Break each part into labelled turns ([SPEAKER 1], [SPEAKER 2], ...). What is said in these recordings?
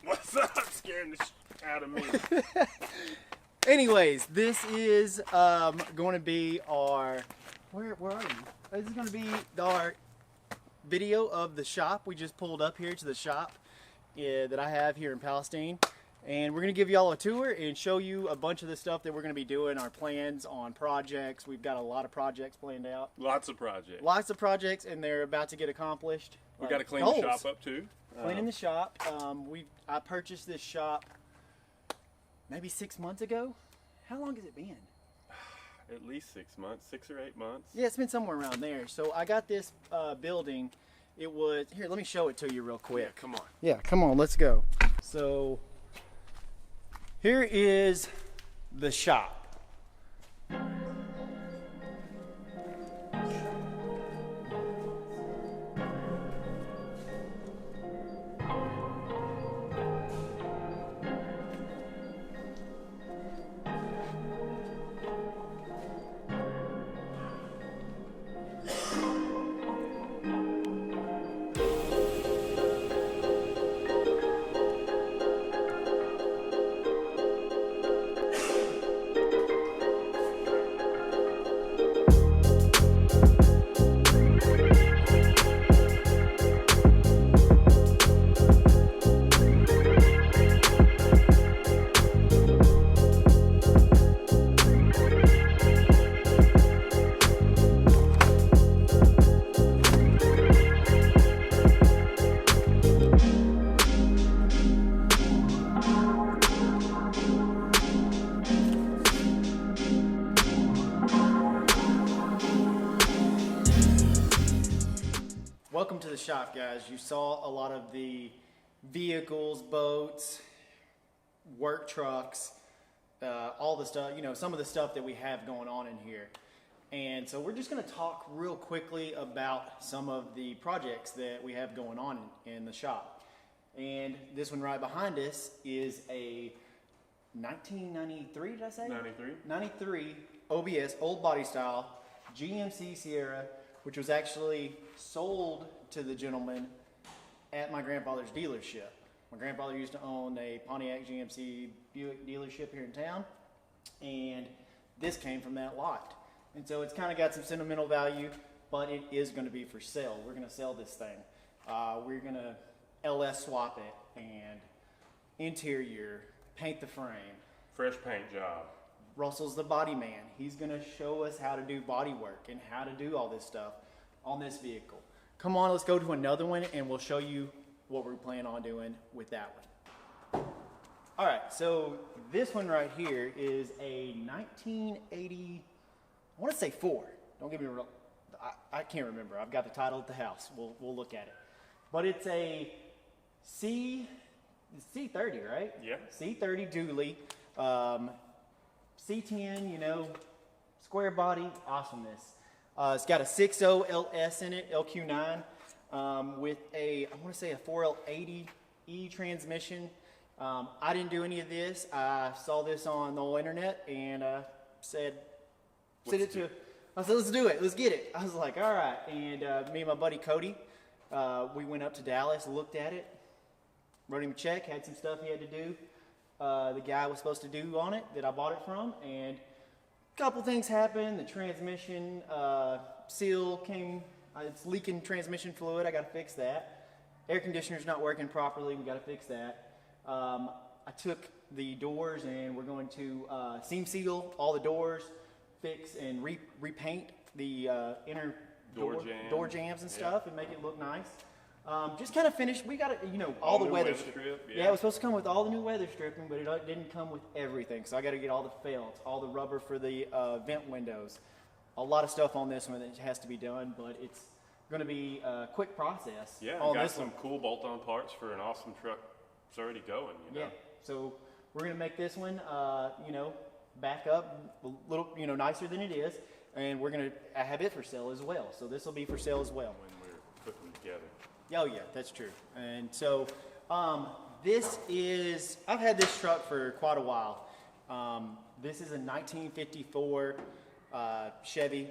[SPEAKER 1] What's up? Scaring the out of me.
[SPEAKER 2] Anyways, this is going to be our where are you? This is going to be our video of the shop. We just pulled up here to the shop that I have here in Palestine, and we're going to give y'all a tour and show you a bunch of the stuff that we're going to be doing, our plans on projects. We've got a lot of projects planned out.
[SPEAKER 1] Lots of projects.
[SPEAKER 2] Lots of projects, and they're about to get accomplished.
[SPEAKER 1] We got to clean the shop up too.
[SPEAKER 2] Cleaning the shop. I purchased this shop maybe 6 months ago. How long has it been?
[SPEAKER 1] At least 6 months, 6 or 8 months.
[SPEAKER 2] Yeah, it's been somewhere around there. So I got this building. It was here. Let me show it to you real quick.
[SPEAKER 1] Yeah, come on.
[SPEAKER 2] Yeah, come on. Let's go. So here is the shop. Welcome to the shop, guys. You saw a lot of the vehicles, boats, work trucks, all the stuff, some of the stuff that we have going on in here. And so we're just going to talk real quickly about some of the projects that we have going on in the shop. And this one right behind us is a 1993, did I say?
[SPEAKER 1] 93.
[SPEAKER 2] 93 OBS, old body style, GMC Sierra, which was actually sold to the gentleman at my grandfather's dealership. My grandfather used to own a Pontiac GMC Buick dealership here in town, and this came from that lot. And so it's kind of got some sentimental value, but it is going to be for sale. We're going to sell this thing. We're going to LS swap it and interior, paint the frame.
[SPEAKER 1] Fresh paint job.
[SPEAKER 2] Russell's the body man. He's going to show us how to do body work and how to do all this stuff on this vehicle. Come on, let's go to another one and we'll show you what we're planning on doing with that one. All right, so this one right here is a 1980, I want to say 4. Don't give me real, I can't remember. I've got the title at the house. We'll look at it. But it's a C30, right?
[SPEAKER 1] Yeah.
[SPEAKER 2] C30 dually. C10, square body, awesomeness. It's got a 6.0 LS in it, LQ9, with a, I want to say a 4L80E transmission. I didn't do any of this. I saw this on the whole internet and said, I said, let's do it. Let's get it. I was like, all right. And me and my buddy Cody, we went up to Dallas, looked at it, wrote him a check, had some stuff he had to do. The guy was supposed to do on it that I bought it from, and a couple things happened. The transmission seal came, it's leaking transmission fluid. I got to fix that. Air conditioner's not working properly. We got to fix that. I took the doors and we're going to seam seal all the doors, fix and repaint the inner door jams and stuff, and make it look nice. Just kind of finished. We got it, all the weather strip. Yeah, it was supposed to come with all the new weather stripping, but it didn't come with everything. So I got to get all the felts, all the rubber for the vent windows. A lot of stuff on this one that has to be done, but it's going to be a quick process.
[SPEAKER 1] Yeah,
[SPEAKER 2] on
[SPEAKER 1] got
[SPEAKER 2] this
[SPEAKER 1] some
[SPEAKER 2] one.
[SPEAKER 1] cool bolt-on parts for an awesome truck. It's already going,
[SPEAKER 2] Yeah, so we're going to make this one, back up a little, nicer than it is, and we're going to have it for sale as well. So this will be for sale as well.
[SPEAKER 1] When we're putting them together.
[SPEAKER 2] Oh yeah, that's true. And so this is, I've had this truck for quite a while. This is a 1954 Chevy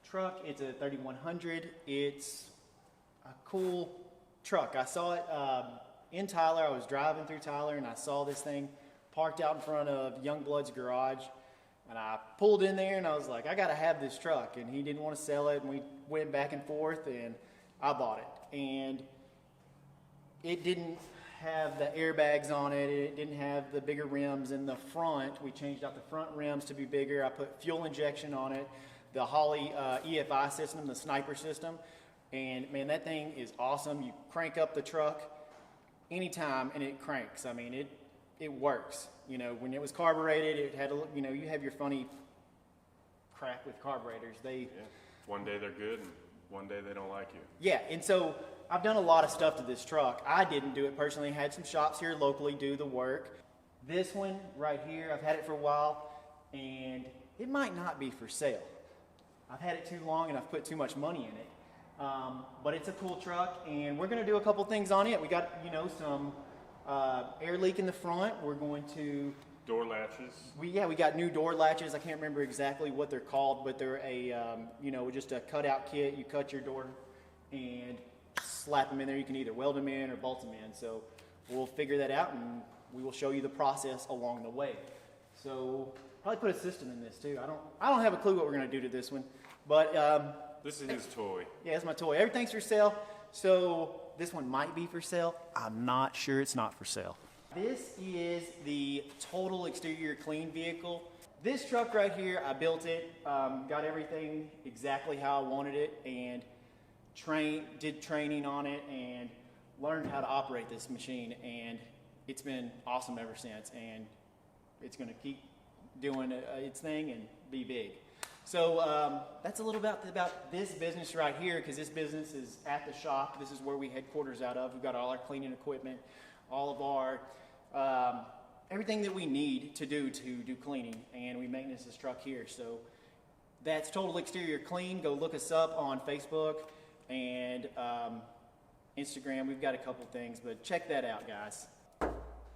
[SPEAKER 2] truck. It's a 3100. It's a cool truck. I saw it in Tyler. I was driving through Tyler and I saw this thing parked out in front of Youngblood's garage. And I pulled in there and I was like, I gotta have this truck. And he didn't want to sell it, and we went back and forth, and I bought it. And it didn't have the airbags on it. It didn't have the bigger rims in the front. We changed out the front rims to be bigger. I put fuel injection on it, the Holley EFI system, the sniper system. And man, that thing is awesome. You crank up the truck anytime and it cranks. I mean, it works. You know, when it was carbureted, it had a, you know, you have your funny crap with carburetors.
[SPEAKER 1] Yeah. One day they're good and one day they don't like you.
[SPEAKER 2] Yeah, and so I've done a lot of stuff to this truck. I didn't do it personally. I had some shops here locally do the work. This one right here, I've had it for a while, and it might not be for sale. I've had it too long and I've put too much money in it. But it's a cool truck, and we're going to do a couple things on it. We got, you know, some air leak in the front. We're going to...
[SPEAKER 1] Door latches.
[SPEAKER 2] We got new door latches. I can't remember exactly what they're called, but they're a, you know, just a cutout kit. You cut your door and slap them in there. You can either weld them in or bolt them in. So we'll figure that out, and we will show you the process along the way. So probably put a system in this too. I don't have a clue what we're going to do to this one, but
[SPEAKER 1] this is his toy.
[SPEAKER 2] yeah, it's my toy. Everything's for sale. So this one might be for sale. I'm not sure it's not for sale. This is the total exterior clean vehicle. This truck right here, I built it, got everything exactly how I wanted it, and did training on it and learned how to operate this machine, and it's been awesome ever since, and it's going to keep doing its thing and be big. So that's a little about this business right here, because this business is at the shop. This is where we headquarters out of. We've got all our cleaning equipment, all of our everything that we need to do cleaning, and we maintenance this truck here. So that's Total Exterior Clean. Go look us up on Facebook and Instagram. We've got a couple things, but check that out, guys.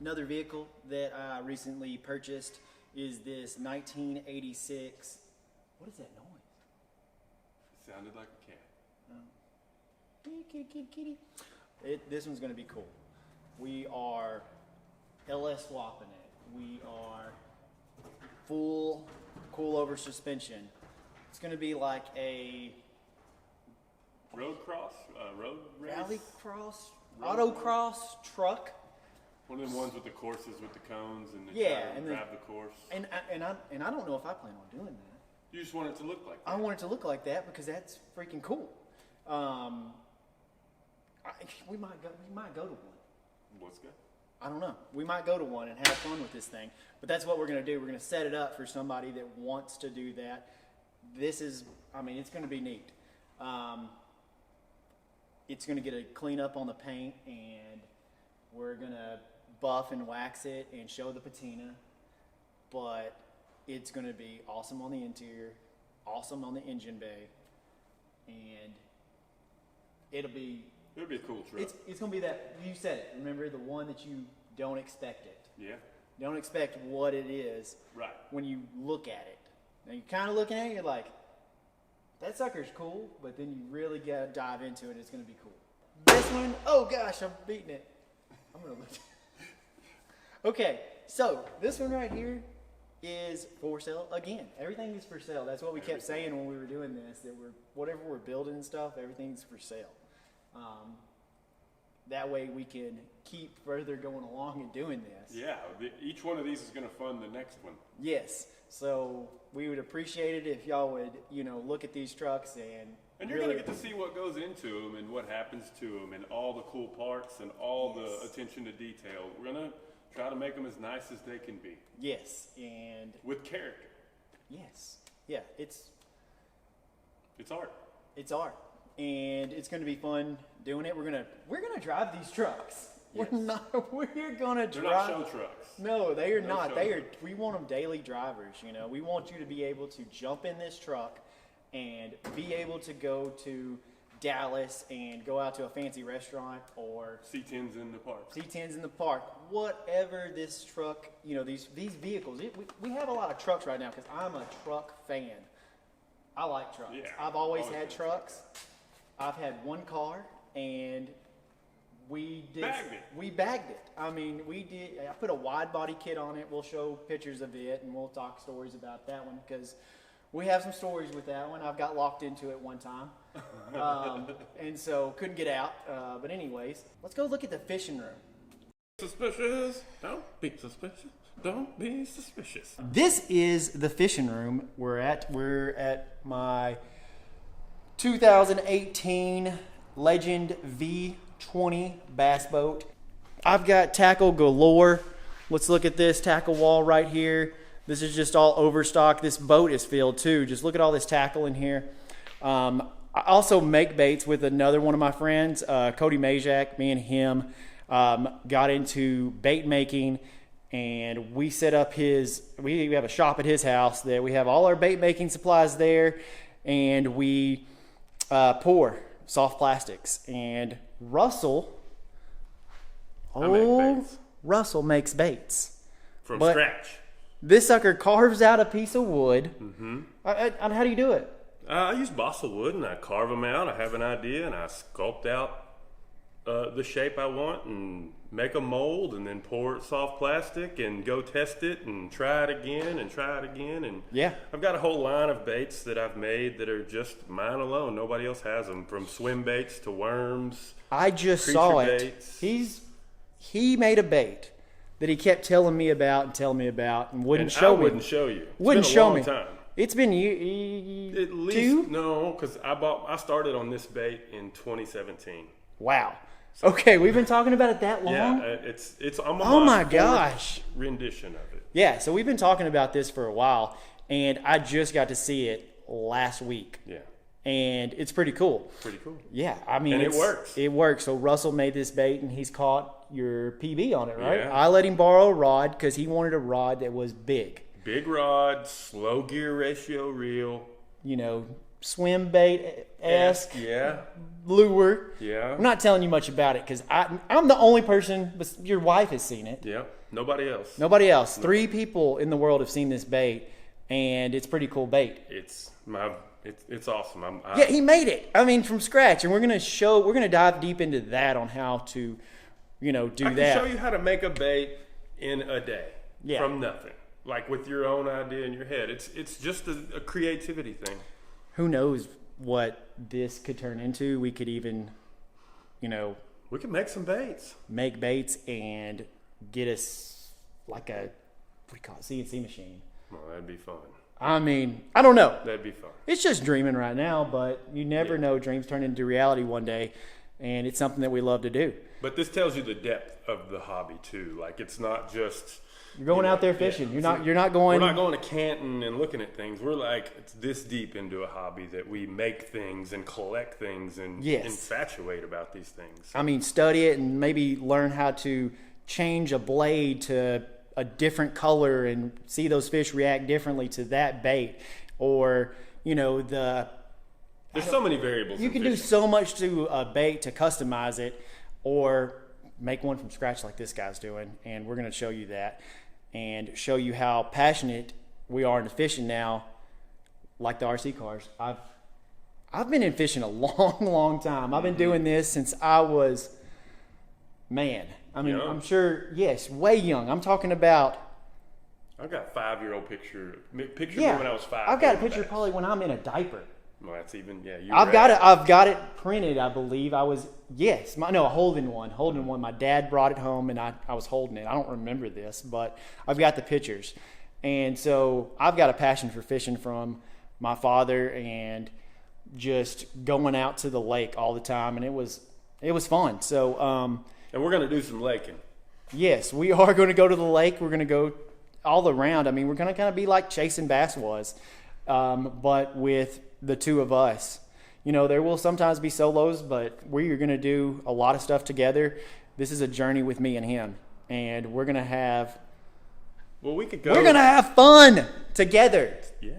[SPEAKER 2] Another vehicle that I recently purchased is this 1986. What is that noise?
[SPEAKER 1] It sounded like a cat.
[SPEAKER 2] Kitty, kitty, kitty. This one's going to be cool. We are LS swapping it. We are full coilover suspension. It's going to be like a
[SPEAKER 1] road race?
[SPEAKER 2] rally cross,
[SPEAKER 1] Road
[SPEAKER 2] autocross truck.
[SPEAKER 1] One of them ones with the courses with the cones and the
[SPEAKER 2] Yeah, and
[SPEAKER 1] grab the course.
[SPEAKER 2] And I don't know if I plan on doing that.
[SPEAKER 1] You just want it to look like that.
[SPEAKER 2] I want it to look like that because that's freaking cool. We might go to one.
[SPEAKER 1] What's good?
[SPEAKER 2] I don't know. We might go to one and have fun with this thing. But that's what we're going to do. We're going to set it up for somebody that wants to do that. This is, I mean, it's going to be neat. It's going to get a clean up on the paint, and we're going to buff and wax it and show the patina. But it's going to be awesome on the interior, awesome on the engine bay, and it'll be
[SPEAKER 1] a cool truck.
[SPEAKER 2] It's going to be that, you said it, remember, the one that you don't expect it.
[SPEAKER 1] Yeah.
[SPEAKER 2] Don't expect what it is
[SPEAKER 1] Right.
[SPEAKER 2] when you look at it. Now you're kind of looking at it, you're like, that sucker's cool, but then you really got to dive into it, it's going to be cool. This one, oh gosh, I'm beating it. I'm going to look. Okay, so this one right here is for sale again. Everything is for sale. That's what we kept saying when we were doing this, that whatever we're building and stuff, everything's for sale. That way we can keep further going along and doing this.
[SPEAKER 1] Yeah, each one of these is going to fund the next one.
[SPEAKER 2] Yes. So we would appreciate it if y'all would, look at these trucks and
[SPEAKER 1] you're going to get to see what goes into them and what happens to them and all the cool parts and all the attention to detail. We're going to try to make them as nice as they can be.
[SPEAKER 2] Yes, and
[SPEAKER 1] with character.
[SPEAKER 2] Yes. Yeah, it's
[SPEAKER 1] art. It's
[SPEAKER 2] art. And it's going to be fun doing it. We're gonna drive these trucks.
[SPEAKER 1] Yes.
[SPEAKER 2] We're gonna drive.
[SPEAKER 1] They're not show trucks.
[SPEAKER 2] No, they are not. We want them daily drivers. We want you to be able to jump in this truck and be able to go to Dallas and go out to a fancy restaurant or
[SPEAKER 1] C10s in the park.
[SPEAKER 2] C10s in the park. Whatever this truck, these vehicles. We have a lot of trucks right now because I'm a truck fan. I like trucks.
[SPEAKER 1] Yeah,
[SPEAKER 2] I've always had trucks. I've had one car, and we did.
[SPEAKER 1] Bagged it.
[SPEAKER 2] We bagged it. I mean, we did. I put a wide body kit on it. We'll show pictures of it, and we'll talk stories about that one because we have some stories with that one. I've got locked into it one time, and so couldn't get out. But anyways, let's go look at the fishing room.
[SPEAKER 1] Suspicious. Don't be suspicious. Don't be suspicious.
[SPEAKER 2] This is the fishing room we're at. We're at my 2018 Legend V20 bass boat. I've got tackle galore. Let's look at this tackle wall right here. This is just all overstock. This boat is filled too. Just look at all this tackle in here. I also make baits with another one of my friends, Cody Majak. Me and him got into bait making, and we set up we have a shop at his house that we have all our bait making supplies there, and we pour soft plastics. And Russell makes baits
[SPEAKER 1] From
[SPEAKER 2] But-
[SPEAKER 1] scratch.
[SPEAKER 2] This sucker carves out a piece of wood.
[SPEAKER 1] Mm-hmm.
[SPEAKER 2] How do you do it?
[SPEAKER 1] I use balsa wood and I carve them out. I have an idea and I sculpt out the shape I want and make a mold and then pour it soft plastic and go test it and try it again and try it again. And
[SPEAKER 2] Yeah.
[SPEAKER 1] I've got a whole line of baits that I've made that are just mine alone. Nobody else has them, from swim baits to worms.
[SPEAKER 2] I just
[SPEAKER 1] Creature
[SPEAKER 2] saw it.
[SPEAKER 1] baits.
[SPEAKER 2] He made a bait that he kept telling me about and wouldn't
[SPEAKER 1] And
[SPEAKER 2] show
[SPEAKER 1] I
[SPEAKER 2] me.
[SPEAKER 1] wouldn't show you. It's
[SPEAKER 2] Wouldn't
[SPEAKER 1] been a
[SPEAKER 2] show
[SPEAKER 1] long
[SPEAKER 2] me.
[SPEAKER 1] time.
[SPEAKER 2] It's been
[SPEAKER 1] At least
[SPEAKER 2] two?
[SPEAKER 1] no, because I started on this bait in 2017.
[SPEAKER 2] Wow. Okay, we've been talking about it that long.
[SPEAKER 1] Yeah, I'm on
[SPEAKER 2] Oh my
[SPEAKER 1] fourth
[SPEAKER 2] gosh.
[SPEAKER 1] rendition of it.
[SPEAKER 2] Yeah, so we've been talking about this for a while, and I just got to see it last week,
[SPEAKER 1] Yeah,
[SPEAKER 2] and it's pretty cool.
[SPEAKER 1] pretty cool.
[SPEAKER 2] Yeah, I mean,
[SPEAKER 1] And it
[SPEAKER 2] it's-
[SPEAKER 1] works.
[SPEAKER 2] It works. So Russell made this bait, and he's caught your PB on it, right?
[SPEAKER 1] Yeah.
[SPEAKER 2] I let him borrow a rod because he wanted a rod that was big.
[SPEAKER 1] Big rod, slow gear ratio reel.
[SPEAKER 2] You know, swim bait-esque
[SPEAKER 1] Yeah,
[SPEAKER 2] lure.
[SPEAKER 1] yeah,
[SPEAKER 2] I'm not telling you much about it because I'm the only person, but your wife has seen it.
[SPEAKER 1] yeah. Nobody else.
[SPEAKER 2] Nobody else. 3 people in the world have seen this bait, and it's pretty cool bait.
[SPEAKER 1] It's awesome.
[SPEAKER 2] Yeah, he made it. I mean, from scratch, and we're gonna dive deep into that on how to, do
[SPEAKER 1] I can
[SPEAKER 2] that.
[SPEAKER 1] show you how to make a bait in a day.
[SPEAKER 2] Yeah.
[SPEAKER 1] From nothing, like with your own idea in your head. It's just a creativity thing.
[SPEAKER 2] Who knows what this could turn into? We could even,
[SPEAKER 1] We can make some baits.
[SPEAKER 2] make baits and get us like a CNC machine.
[SPEAKER 1] Well, that'd be fun.
[SPEAKER 2] I mean, I don't know.
[SPEAKER 1] That'd be fun.
[SPEAKER 2] It's just dreaming right now, but you never
[SPEAKER 1] Yeah.
[SPEAKER 2] know. Dreams turn into reality one day, and it's something that we love to do.
[SPEAKER 1] But this tells you the depth of the hobby too. Like, it's not just
[SPEAKER 2] You're going out there fishing. You're not going.
[SPEAKER 1] We're not going to Canton and looking at things. We're like, it's this deep into a hobby that we make things and collect things and
[SPEAKER 2] Yes.
[SPEAKER 1] infatuate about these things.
[SPEAKER 2] I mean, study it and maybe learn how to change a blade to a different color and see those fish react differently to that bait, or
[SPEAKER 1] There's so many variables.
[SPEAKER 2] you
[SPEAKER 1] in
[SPEAKER 2] can do
[SPEAKER 1] fishing.
[SPEAKER 2] so much to a bait to customize it, or make one from scratch like this guy's doing, and we're going to show you that and show you how passionate we are into fishing now, like the RC cars. I've been in fishing a long time. I've been doing this since I was,
[SPEAKER 1] Young.
[SPEAKER 2] I'm sure, yes, way young. I'm talking about,
[SPEAKER 1] I've got a 5-year-old picture of me
[SPEAKER 2] yeah,
[SPEAKER 1] when I was 5.
[SPEAKER 2] I've got a
[SPEAKER 1] on my
[SPEAKER 2] picture
[SPEAKER 1] back.
[SPEAKER 2] probably when I'm in a diaper.
[SPEAKER 1] Well, that's even, yeah.
[SPEAKER 2] I've got it printed, I believe. I was, yes, a Holden one. My dad brought it home, and I was holding it. I don't remember this, but I've got the pictures. And so I've got a passion for fishing from my father, and just going out to the lake all the time, and it was fun. So
[SPEAKER 1] And we're going to do some laking.
[SPEAKER 2] yes, we are going to go to the lake. We're going to go all around. I mean, we're going to kind of be like Chasing Bass was, but with the 2 of us. There will sometimes be solos, but we are going to do a lot of stuff together. This is a journey with me and him, and we're going to have
[SPEAKER 1] Well, we could go.
[SPEAKER 2] we're going to have fun together,
[SPEAKER 1] Yeah.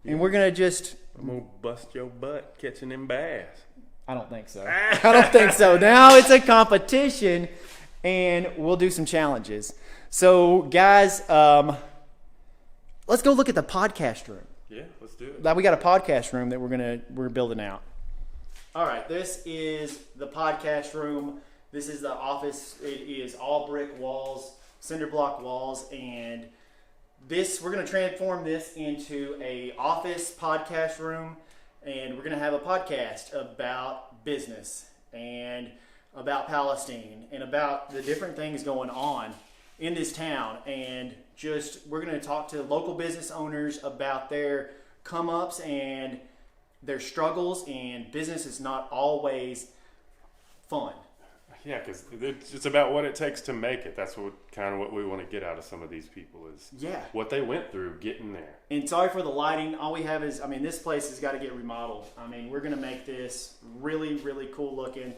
[SPEAKER 2] and we're going to just.
[SPEAKER 1] I'm going to bust your butt catching them bass.
[SPEAKER 2] I don't think so. I don't think so. Now it's a competition, and we'll do some challenges. So, guys, let's go look at the podcast room.
[SPEAKER 1] Yeah, let's do it.
[SPEAKER 2] Now, we got a podcast room that we're building out. All right, this is the podcast room. This is the office. It is all brick walls, cinder block walls, and we're going to transform this into a office podcast room, and we're going to have a podcast about business and about Palestine and about the different things going on in this town. And we're going to talk to local business owners about their come-ups and their struggles, and business is not always fun.
[SPEAKER 1] Yeah, because it's about what it takes to make it. That's what we want to get out of some of these people is what they went through getting there.
[SPEAKER 2] And sorry for the lighting. All we have is, this place has got to get remodeled. We're going to make this really, really cool looking,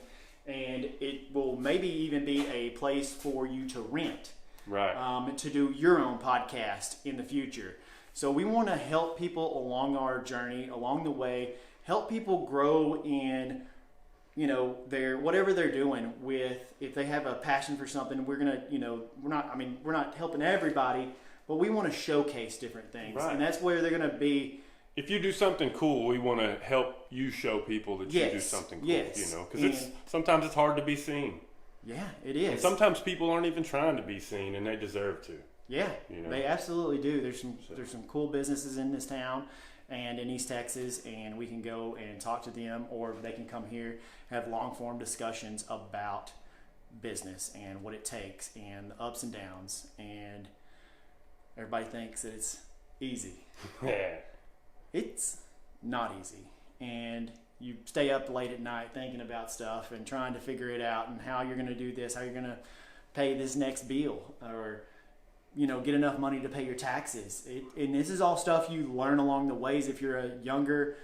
[SPEAKER 2] and it will maybe even be a place for you to rent.
[SPEAKER 1] Right.
[SPEAKER 2] To do your own podcast in the future. So we want to help people along our journey, along the way, help people grow in their whatever they're doing with. If they have a passion for something, we're gonna, we're not helping everybody, but we want to showcase different things,
[SPEAKER 1] right.
[SPEAKER 2] And that's where they're gonna be.
[SPEAKER 1] If you do something cool, we want to help you show people that you do something cool.
[SPEAKER 2] Yes.
[SPEAKER 1] Because sometimes it's hard to be seen.
[SPEAKER 2] Yeah, it is.
[SPEAKER 1] And sometimes people aren't even trying to be seen, and they deserve to.
[SPEAKER 2] Yeah, they absolutely do. There's some cool businesses in this town and in East Texas, and we can go and talk to them, or they can come here, have long form discussions about business and what it takes and the ups and downs. And everybody thinks that it's easy.
[SPEAKER 1] Yeah.
[SPEAKER 2] It's not easy. And you stay up late at night thinking about stuff and trying to figure it out and how you're going to do this, how you're going to pay this next bill, or get enough money to pay your taxes. And this is all stuff you learn along the ways. If you're a younger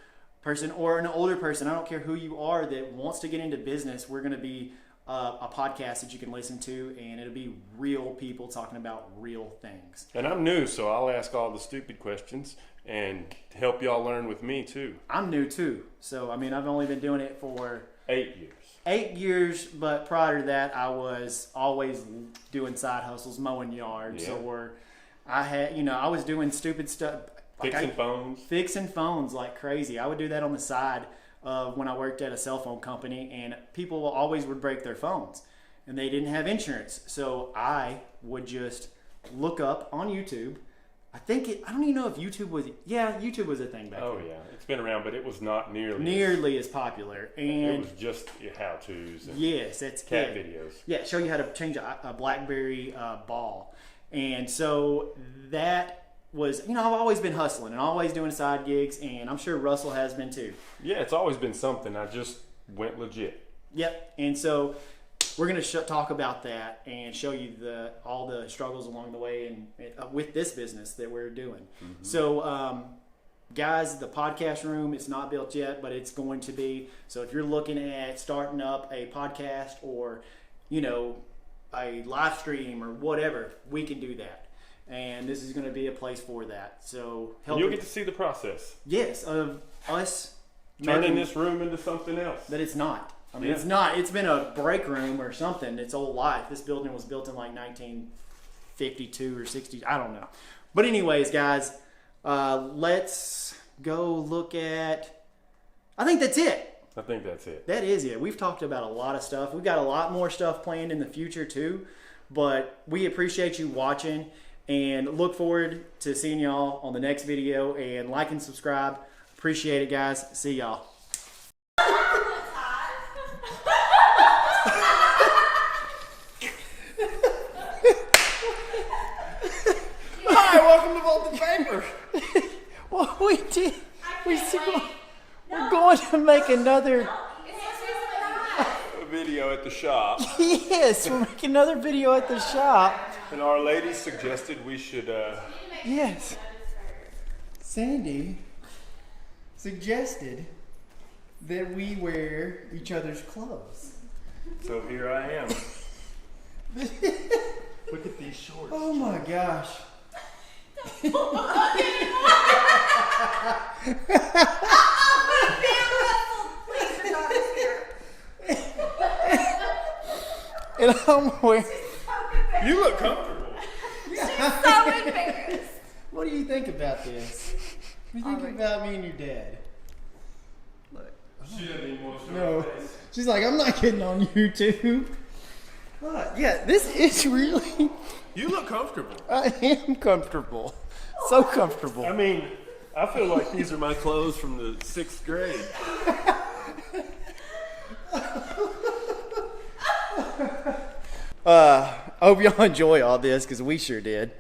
[SPEAKER 2] person or an older person, I don't care who you are that wants to get into business, we're going to be a podcast that you can listen to, and it'll be real people talking about real things.
[SPEAKER 1] And I'm new, so I'll ask all the stupid questions and help y'all learn with me too.
[SPEAKER 2] I'm new too. So, I've only been doing it for
[SPEAKER 1] 8 years.
[SPEAKER 2] 8 years, but prior to that, I was always doing side hustles, mowing yards, or I was doing stupid stuff. Fixing phones like crazy. I would do that on the side of when I worked at a cell phone company, and people always would break their phones, and they didn't have insurance. So I would just look up on YouTube. I don't even know if YouTube was a thing back then.
[SPEAKER 1] Oh yeah, it's been around, but it was not
[SPEAKER 2] nearly as popular. And
[SPEAKER 1] it was just how-tos and
[SPEAKER 2] that's
[SPEAKER 1] cat videos.
[SPEAKER 2] Yeah, show you how to change a BlackBerry ball. And so that was, I've always been hustling and always doing side gigs, and I'm sure Russell has been too.
[SPEAKER 1] Yeah, it's always been something. I just went legit.
[SPEAKER 2] Yep. And so we're going to talk about that and show you all the struggles along the way and with this business that we're doing. Mm-hmm. So, guys, the podcast room, it's not built yet, but it's going to be. So if you're looking at starting up a podcast or, a live stream or whatever, we can do that. And this is going to be a place for that. So
[SPEAKER 1] you'll get to see the process.
[SPEAKER 2] Yes, of us
[SPEAKER 1] turning this room into something else.
[SPEAKER 2] But it's not. It's not. It's been a break room or something. It's old life. This building was built in like 1952 or 60. I don't know. But anyways, guys, let's go look at. I think that's it.
[SPEAKER 1] I think that's it.
[SPEAKER 2] That is it. We've talked about a lot of stuff. We've got a lot more stuff planned in the future too. But we appreciate you watching and look forward to seeing y'all on the next video. And like and subscribe. Appreciate it, guys. See y'all. Hi, welcome to Vault of Paper. Well, we did. We're going to make another
[SPEAKER 1] video at the shop.
[SPEAKER 2] Yes, we're making another video at the shop.
[SPEAKER 1] And our lady suggested we should.
[SPEAKER 2] Yes. Sandy suggested that we wear each other's clothes.
[SPEAKER 1] So here I am. Look at these shorts.
[SPEAKER 2] Oh my gosh. And I'm wearing.
[SPEAKER 1] You look comfortable.
[SPEAKER 3] She's so embarrassed.
[SPEAKER 2] What do you think about this? What do you think about me and your dad?
[SPEAKER 1] She doesn't even want to show
[SPEAKER 2] No.
[SPEAKER 1] her face.
[SPEAKER 2] She's like, I'm not getting on YouTube. Yeah, this is really.
[SPEAKER 1] You look comfortable.
[SPEAKER 2] I am comfortable. So comfortable.
[SPEAKER 1] I mean, I feel like these are my clothes from the 6th grade.
[SPEAKER 2] I hope y'all enjoy all this because we sure did.